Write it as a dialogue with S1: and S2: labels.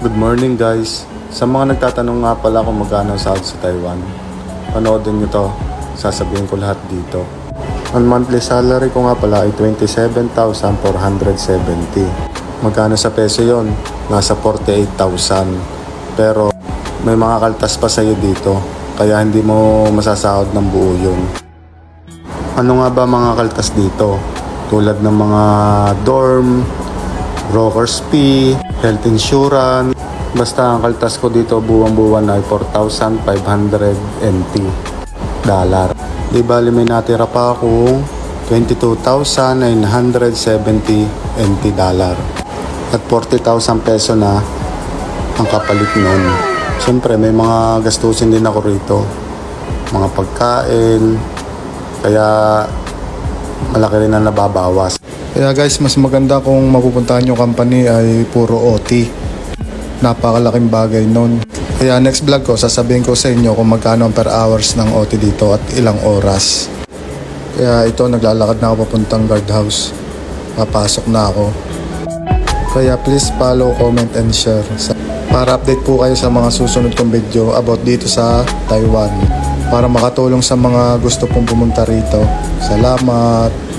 S1: Good morning guys. Sa mga nagtatanong nga pala kung magkano ang sahod sa Taiwan, panoodin nyo to, sasabihin ko lahat dito. Ang monthly salary ko nga pala ay 27,470. Magkano sa peso yon? Nasa 48,000. Pero may mga kaltas pa sa'yo dito, kaya hindi mo masasahod ng buo yun. Ano nga ba mga kaltas dito? Tulad ng mga dorm, broker's fee, health insurance. Basta ang kaltas ko dito buwan-buwan ay 4,500 NT dollar. Di bali may natira pa akong 22,970 NT dollar. At 40,000 peso na ang kapalit nun. Siyempre may mga gastusin din ako rito. Mga pagkain. Kaya malaki rin ang nababawas. Kaya guys, mas maganda kung mapupuntahan yung company ay puro OT. Napakalaking bagay nun. Kaya next vlog ko, sasabihin ko sa inyo kung magkano ang per hours ng OT dito at ilang oras. Kaya ito, naglalakad na ako papuntang guardhouse. Papasok na ako. Kaya please follow, comment, and share. Para update po kayo sa mga susunod kong video about dito sa Taiwan. Para makatulong sa mga gusto pong pumunta rito. Salamat!